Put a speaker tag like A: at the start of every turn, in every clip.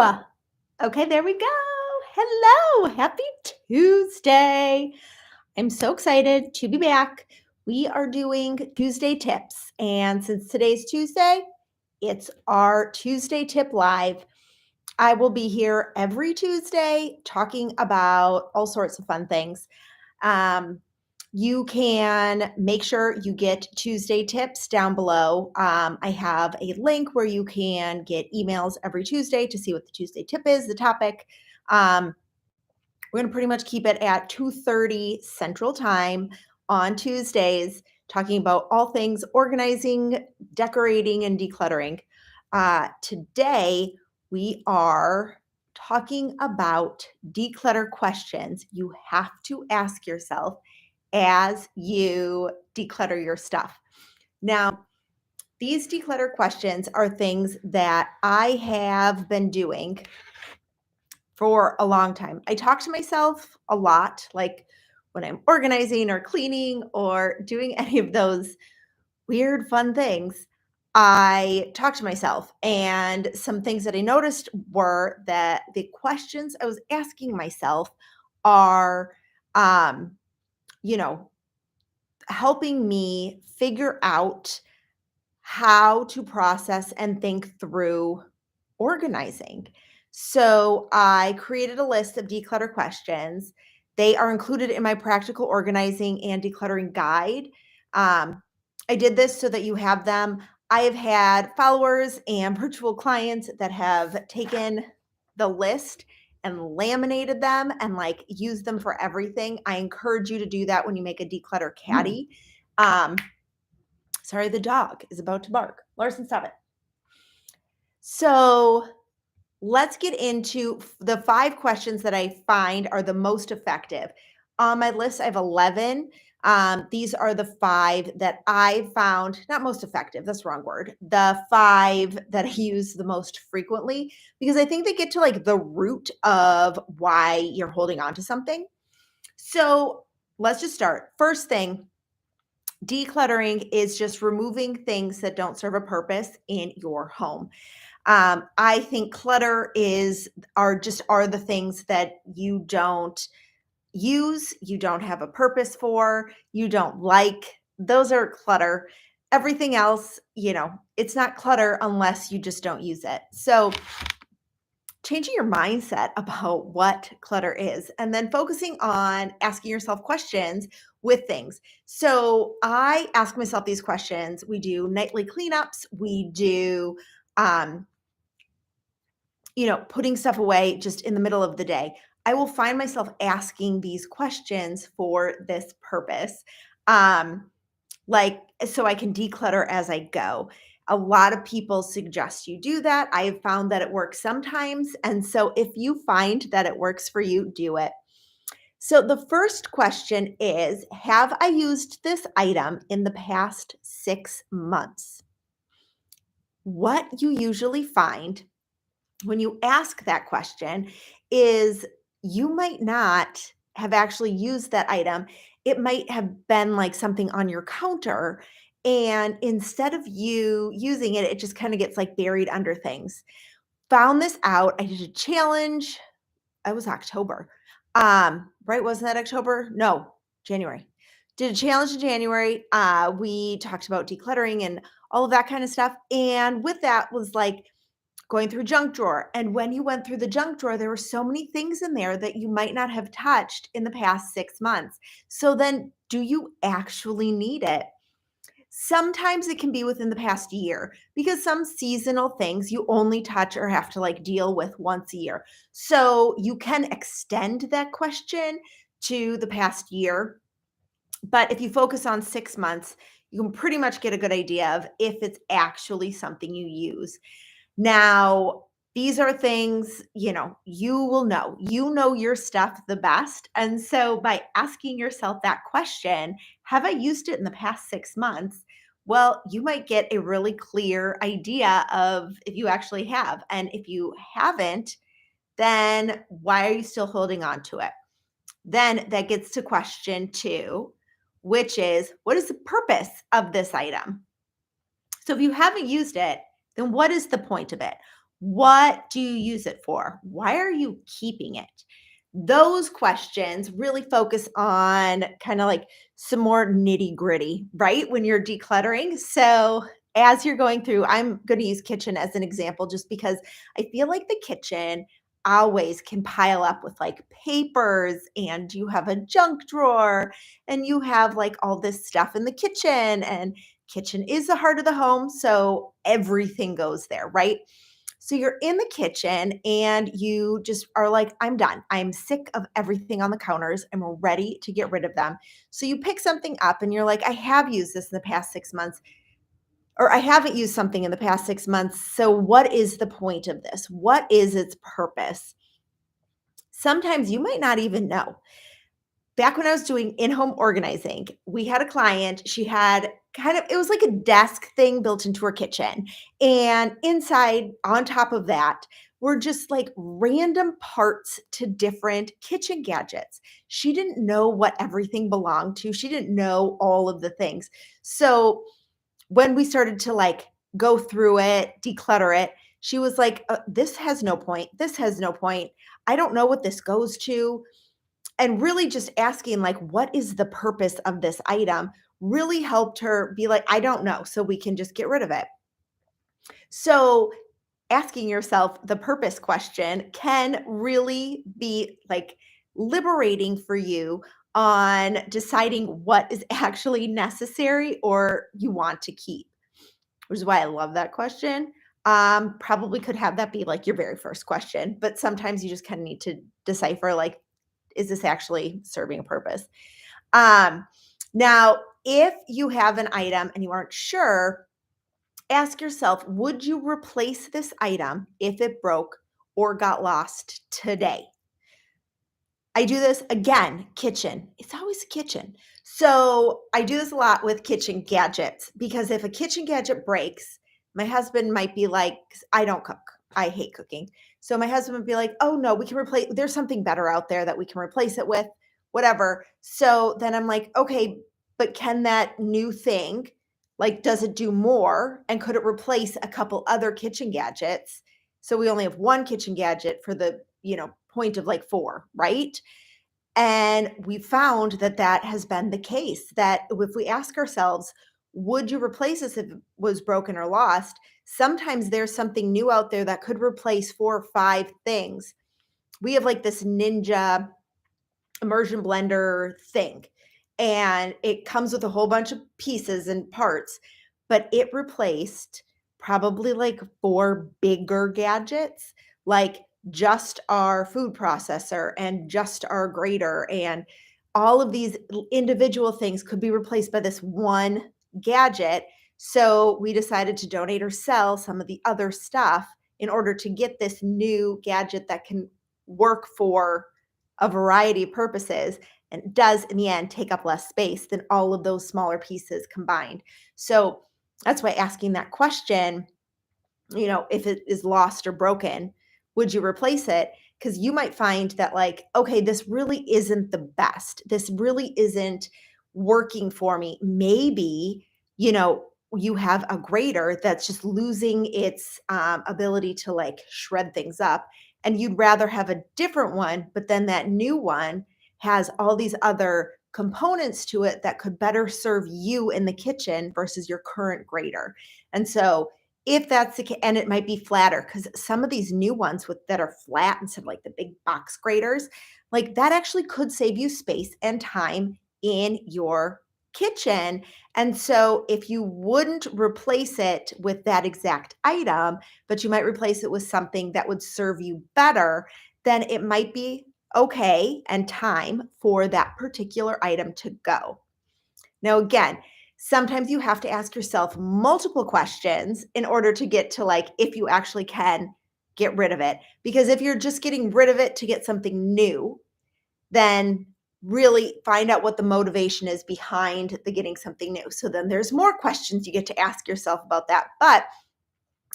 A: Okay, there we go. Hello, happy Tuesday. I'm so excited to be back. We are doing Tuesday tips. And since today's Tuesday, it's our Tuesday tip live. I will be here every Tuesday talking about all sorts of fun things. Um, you can make sure you get Tuesday tips down below. I have a link where you can get emails every Tuesday to see what the Tuesday tip is, the topic. We're going to pretty much keep it at 2:30 Central Time on Tuesdays, talking about all things organizing, decorating, and decluttering. Today, we are talking about declutter questions you have to ask yourself as you declutter your stuff. Now, these declutter questions are things that I have been doing for a long time. I talk to myself a lot, like when I'm organizing or cleaning or doing any of those weird, fun things. I talk to myself, and some things that I noticed were that the questions I was asking myself are, um, you know, helping me figure out how to process and think through organizing. So I created a list of declutter questions. They are included in my practical organizing and decluttering guide. I did this so that you have them. I have had followers and virtual clients that have taken the list and laminated them and like used them for everything. I encourage you to do that when you make a declutter caddy. Sorry, the dog is about to bark. Larson, stop it. So let's get into the 5 questions that I find are the most effective. On my list, I have 11. These are the 5 that I found, not most effective, that's the wrong word. The 5 that I use the most frequently, because I think they get to like the root of why you're holding on to something. So let's just start. First thing, decluttering is just removing things that don't serve a purpose in your home. I think clutter are the things that you don't use, you don't have a purpose for, you don't like. Those are clutter. Everything else, it's not clutter unless you just don't use it. So changing your mindset about what clutter is and then focusing on asking yourself questions with things. So I ask myself these questions. We do nightly cleanups. We do, putting stuff away just in the middle of the day. I will find myself asking these questions for this purpose. So I can declutter as I go. A lot of people suggest you do that. I have found that it works sometimes. And so if you find that it works for you, do it. So the first question is, have I used this item in the past 6 months? What you usually find when you ask that question is you might not have actually used that item. It might have been like something on your counter. And instead of you using it, it just kind of gets like buried under things. Found this out. I did a challenge. It was October. Right? Wasn't that October? No, January. Did a challenge in January. We talked about decluttering and all of that kind of stuff. And with that was like, going through junk drawer. And when you went through the junk drawer, there were so many things in there that you might not have touched in the past 6 months. So then, do you actually need it? Sometimes it can be within the past year because some seasonal things you only touch or have to like deal with once a year. So you can extend that question to the past year. But if you focus on 6 months, you can pretty much get a good idea of if it's actually something you use. Now, these are things, you will know. You know your stuff the best. And so by asking yourself that question, have I used it in the past 6 months? Well, you might get a really clear idea of if you actually have. And if you haven't, then why are you still holding on to it? Then that gets to question 2, which is, what is the purpose of this item? So if you haven't used it, then what is the point of it? What do you use it for? Why are you keeping it? Those questions really focus on kind of like some more nitty gritty, right? When you're decluttering. So, as you're going through, I'm going to use kitchen as an example just because I feel like the kitchen always can pile up with like papers, and you have a junk drawer, and you have like all this stuff in the kitchen, and kitchen is the heart of the home. So, everything goes there, right? So you're in the kitchen and you just are like, I'm done. I'm sick of everything on the counters. I'm ready to get rid of them. So you pick something up and you're like, I have used this in the past 6 months, or I haven't used something in the past 6 months. So what is the point of this? What is its purpose? Sometimes you might not even know. Back when I was doing in-home organizing, we had a client, she had it was like a desk thing built into her kitchen, and inside, on top of that, were just, like, random parts to different kitchen gadgets. She didn't know what everything belonged to, she didn't know all of the things. So, when we started to, like, go through it, declutter it, she was like, this has no point. This has no point. I don't know what this goes to." And really just asking like, what is the purpose of this item really helped her be like, I don't know, so we can just get rid of it. So asking yourself the purpose question can really be like liberating for you on deciding what is actually necessary or you want to keep, which is why I love that question. Probably could have that be like your very first question, but sometimes you just kind of need to decipher like, is this actually serving a purpose? Um, Now, if you have an item and you aren't sure, ask yourself, would you replace this item if it broke or got lost today? I do this again, kitchen. It's always kitchen. So I do this a lot with kitchen gadgets because if a kitchen gadget breaks, my husband might be like, 'cause I don't cook. I hate cooking. So my husband would be like, oh no, we can replace, there's something better out there that we can replace it with, whatever. So then I'm like, okay, but can that new thing, like, does it do more? And could it replace a couple other kitchen gadgets? So we only have one kitchen gadget for the, point of like four, right? And we found that that has been the case, that if we ask ourselves, would you replace this if it was broken or lost? Sometimes there's something new out there that could replace 4 or 5 things. We have like this Ninja immersion blender thing, and it comes with a whole bunch of pieces and parts, but it replaced probably like 4 bigger gadgets, like just our food processor and just our grater, and all of these individual things could be replaced by this one gadget. So we decided to donate or sell some of the other stuff in order to get this new gadget that can work for a variety of purposes and does in the end take up less space than all of those smaller pieces combined. So that's why asking that question, if it is lost or broken, would you replace it? Because you might find that, like, okay, this really isn't the best. This really isn't working for me. Maybe, you have a grater that's just losing its ability to like shred things up, and you'd rather have a different one, but then that new one has all these other components to it that could better serve you in the kitchen versus your current grater. And so, if that's the case, and it might be flatter, because some of these new ones with that are flat instead of like the big box graters, like that actually could save you space and time in your kitchen. And so if you wouldn't replace it with that exact item, but you might replace it with something that would serve you better, then it might be okay and time for that particular item to go. Now, again, sometimes you have to ask yourself multiple questions in order to get to like if you actually can get rid of it. Because if you're just getting rid of it to get something new, then really find out what the motivation is behind the getting something new. So then there's more questions you get to ask yourself about that. But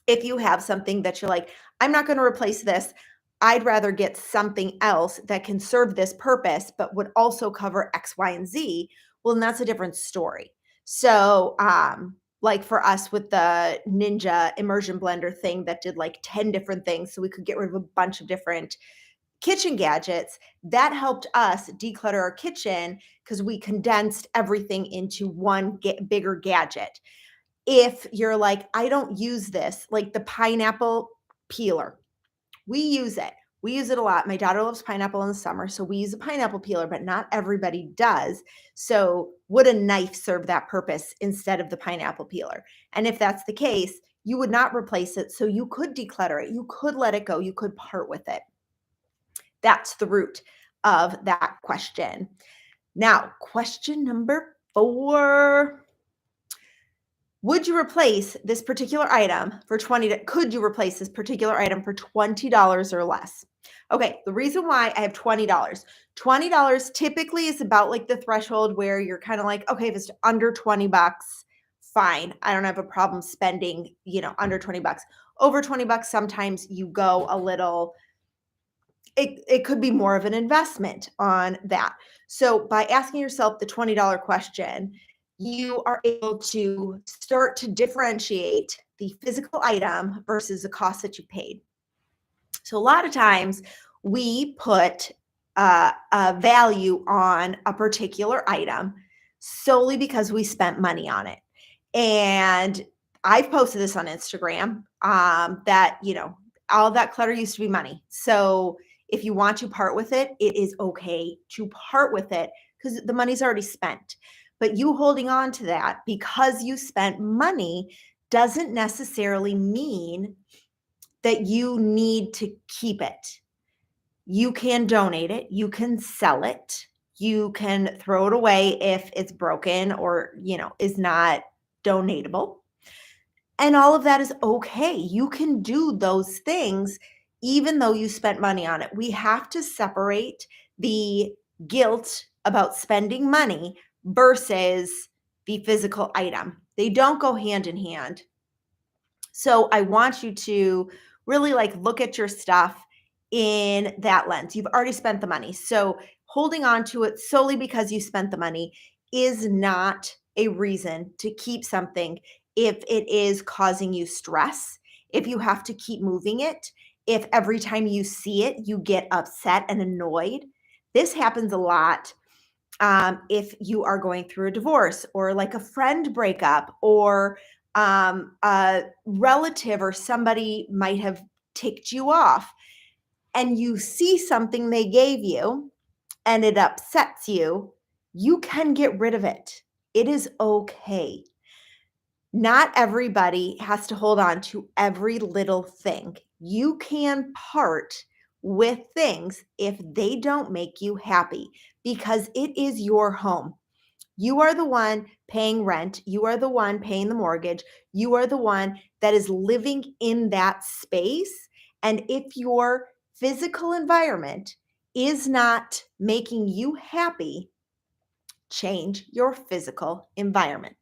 A: if you have something that you're like, I'm not going to replace this, I'd rather get something else that can serve this purpose, but would also cover X, Y, and Z. Well, then that's a different story. So, like for us with the Ninja immersion blender thing that did like 10 different things so we could get rid of a bunch of different kitchen gadgets, that helped us declutter our kitchen because we condensed everything into one bigger gadget. If you're like, I don't use this, like the pineapple peeler, we use it. We use it a lot. My daughter loves pineapple in the summer, so we use a pineapple peeler, but not everybody does. So, would a knife serve that purpose instead of the pineapple peeler? And if that's the case, you would not replace it. So, you could declutter it. You could let it go. You could part with it. That's the root of that question. Now, question number 4. Would you replace this particular item for 20 could you replace this particular item for $20 or less? Okay, the reason why I have $20. $20 typically is about like the threshold where you're kind of like, okay, if it's under 20 bucks, fine. I don't have a problem spending, under 20 bucks. Over 20 bucks, sometimes you go a little it could be more of an investment on that. So by asking yourself the $20 question, you are able to start to differentiate the physical item versus the cost that you paid. So a lot of times we put a value on a particular item solely because we spent money on it. And I've posted this on Instagram that, all that clutter used to be money. So if you want to part with it, it is okay to part with it because the money's already spent. But you holding on to that because you spent money doesn't necessarily mean that you need to keep it. You can donate it, you can sell it, you can throw it away if it's broken or, is not donatable. And all of that is okay. You can do those things even though you spent money on it. We have to separate the guilt about spending money versus the physical item. They don't go hand in hand. So I want you to really look at your stuff in that lens. You've already spent the money. So holding on to it solely because you spent the money is not a reason to keep something if it is causing you stress, if you have to keep moving it, if every time you see it, you get upset and annoyed. This happens a lot if you are going through a divorce or like a friend breakup or a relative or somebody might have ticked you off and you see something they gave you and it upsets you, you can get rid of it. It is okay. Not everybody has to hold on to every little thing. You can part with things if they don't make you happy because it is your home. You are the one paying rent. You are the one paying the mortgage. You are the one that is living in that space. And if your physical environment is not making you happy, change your physical environment.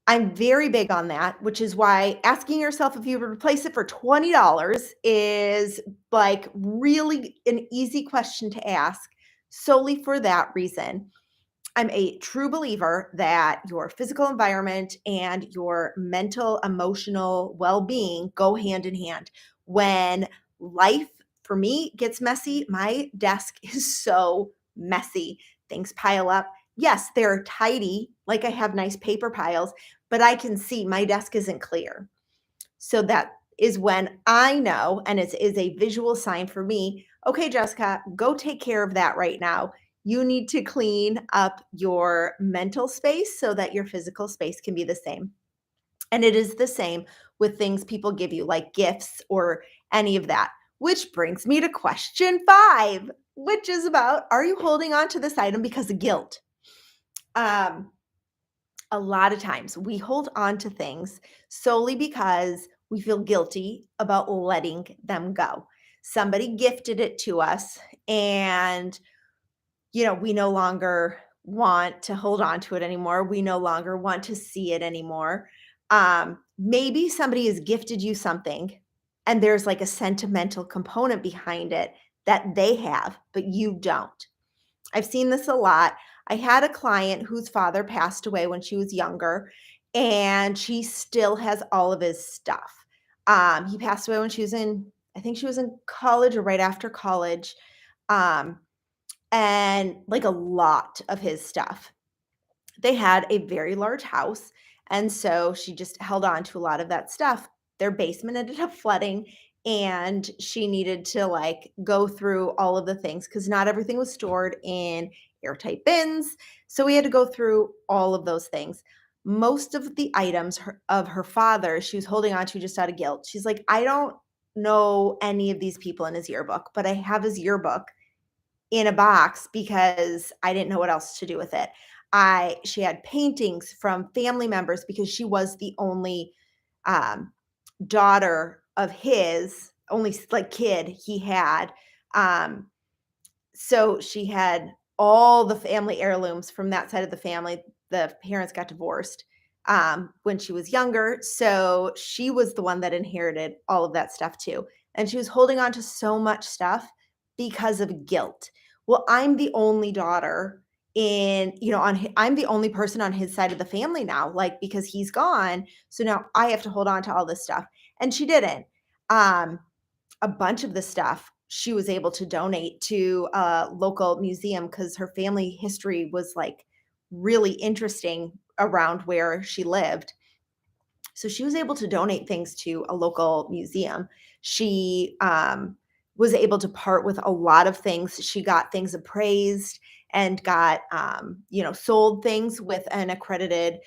A: I'm very big on that, which is why asking yourself if you would replace it for $20 is like really an easy question to ask solely for that reason. I'm a true believer that your physical environment and your mental, emotional well being go hand in hand. When life for me gets messy, my desk is so messy. Things pile up. Yes, they're tidy, like I have nice paper piles, but I can see my desk isn't clear. So that is when I know, and it is a visual sign for me, okay, Jessica, go take care of that right now. You need to clean up your mental space so that your physical space can be the same. And it is the same with things people give you, like gifts or any of that. Which brings me to question 5, which is about, are you holding on to this item because of guilt? A lot of times we hold on to things solely because we feel guilty about letting them go. Somebody gifted it to us and we no longer want to hold on to it anymore. We no longer want to see it anymore. Maybe somebody has gifted you something and there's like a sentimental component behind it that they have, but you don't. I've seen this a lot. I had a client whose father passed away when she was younger, and she still has all of his stuff. He passed away when she was in, I think she was in college or right after college, um, and like a lot of his stuff. They had a very large house, and so she just held on to a lot of that stuff. Their basement ended up flooding, and she needed to, like, go through all of the things because not everything was stored in airtight bins, so we had to go through all of those things. Most of the items of her father, she was holding on to just out of guilt. She's like, "I don't know any of these people in his yearbook, but I have his yearbook in a box because I didn't know what else to do with it." She had paintings from family members because she was the only um, daughter of his, only like kid he had. Um, so she had all the family heirlooms from that side of the family. The parents got divorced when she was younger. So she was the one that inherited all of that stuff too. And she was holding on to so much stuff because of guilt. Well, I'm the only daughter in, I'm the only person on his side of the family now, like because he's gone. So now I have to hold on to all this stuff. And she didn't. Um, a bunch of the stuff she was able to donate to a local museum because her family history was like really interesting around where she lived. So she was able to donate things to a local museum. She was able to part with a lot of things. She got things appraised and got, sold things with an accredited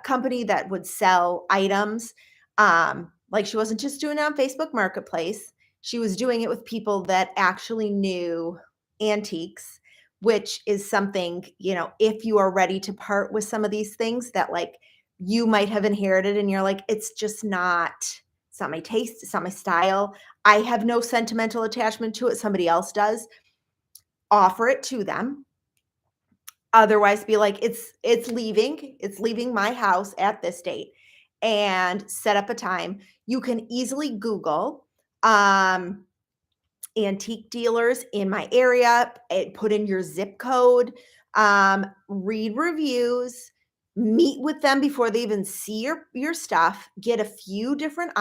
A: company that would sell items. Like she wasn't just doing it on Facebook Marketplace. She was doing it with people that actually knew antiques, which is something, if you are ready to part with some of these things that like you might have inherited and you're like, it's not my taste, it's not my style. I have no sentimental attachment to it, somebody else does. Offer it to them. Otherwise be like, it's leaving my house at this date and set up a time. You can easily Google um antique dealers in my area, put in your zip code, read reviews, meet with them before they even see your stuff, get a few different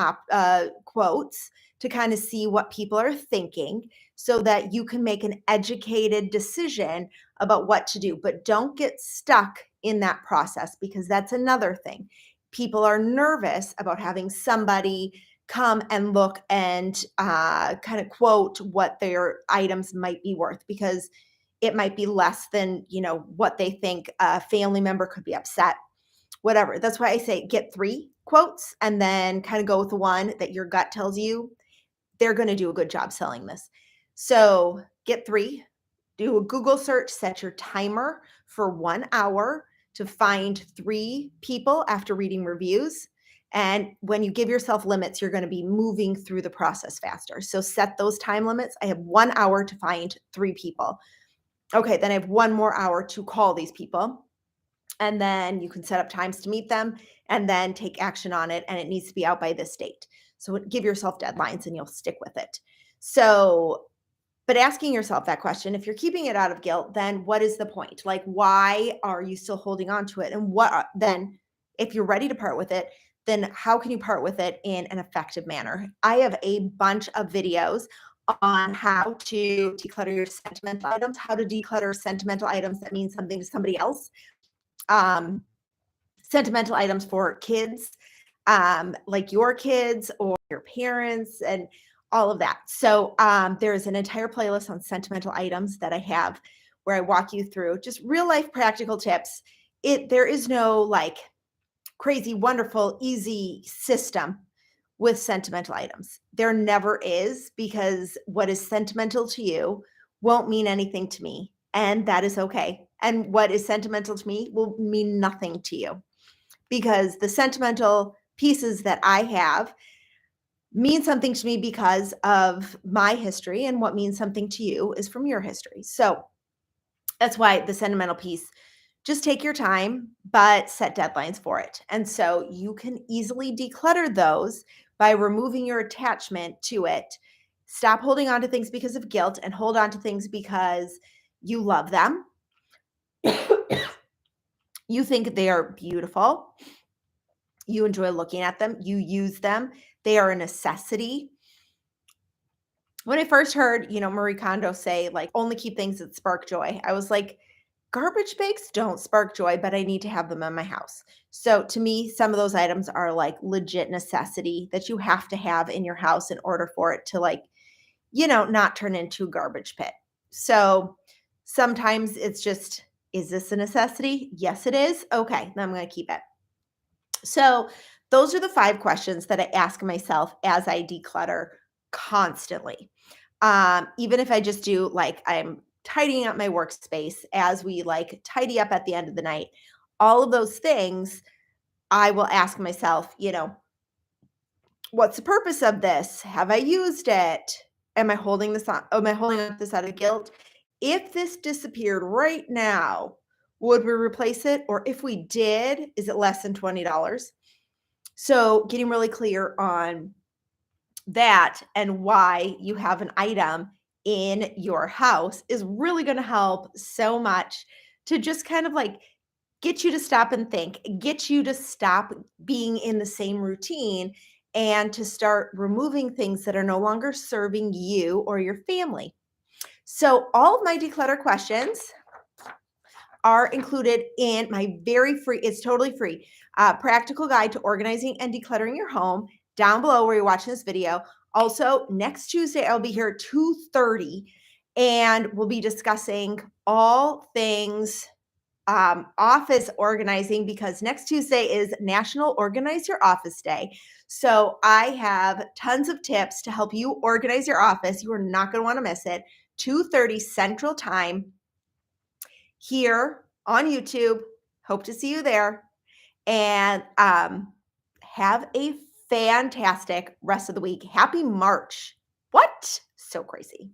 A: quotes to kind of see what people are thinking so that you can make an educated decision about what to do. But don't get stuck in that process because that's another thing. People are nervous about having somebody come and look and kind of quote what their items might be worth because it might be less than what they think a family member could be upset, whatever. That's why I say get 3 quotes and then kind of go with the one that your gut tells you they're going to do a good job selling this. So get 3, do a Google search, set your timer for 1 hour to find 3 people after reading reviews. And when you give yourself limits, you're going to be moving through the process faster. So set those time limits. I have 1 hour to find 3 people. Okay, then I have 1 more hour to call these people. And then you can set up times to meet them and then take action on it. And it needs to be out by this date. So give yourself deadlines and you'll stick with it. So, but asking yourself that question, if you're keeping it out of guilt, then what is the point? Like, why are you still holding on to it? And then, if you're ready to part with it, then how can you part with it in an effective manner? I have a bunch of videos on how to declutter your sentimental items, how to declutter sentimental items that mean something to somebody else. Um, Sentimental items for kids, like your kids or your parents and all of that. So there's an entire playlist on sentimental items that I have where I walk you through just real life practical tips. There is no like crazy, wonderful, easy system with sentimental items. There never is because what is sentimental to you won't mean anything to me. And that is okay. And what is sentimental to me will mean nothing to you because the sentimental pieces that I have mean something to me because of my history, and what means something to you is from your history. So that's why the sentimental piece, just take your time, but set deadlines for it. And so you can easily declutter those by removing your attachment to it. Stop holding on to things because of guilt and hold on to things because you love them. You think they are beautiful. You enjoy looking at them, you use them, they are a necessity. When I first heard, Marie Kondo say, like, only keep things that spark joy, I was like, garbage bags don't spark joy, but I need to have them in my house. So to me, some of those items are like legit necessity that you have to have in your house in order for it to, like, not turn into a garbage pit. So sometimes it's just, is this a necessity? Yes, it is. Okay, then I'm going to keep it. So those are the 5 questions that I ask myself as I declutter constantly. Even if I just do, like, I'm tidying up my workspace as we, like, tidy up at the end of the night, all of those things, I will ask myself, what's the purpose of this? Have I used it? Am I holding up this out of guilt? If this disappeared right now, would we replace it? Or if we did, is it less than $20? So getting really clear on that and why you have an item in your house is really going to help so much to just kind of like get you to stop and think, get you to stop being in the same routine and to start removing things that are no longer serving you or your family. So, all of my declutter questions are included in my very free, it's totally free, practical guide to organizing and decluttering your home down below where you're watching this video. Also, next Tuesday, I'll be here at 2:30 and we'll be discussing all things office organizing because next Tuesday is National Organize Your Office Day. So I have tons of tips to help you organize your office. You are not going to want to miss it. 2:30 Central Time here on YouTube. Hope to see you there. And have a fantastic rest of the week. Happy March. What? So crazy.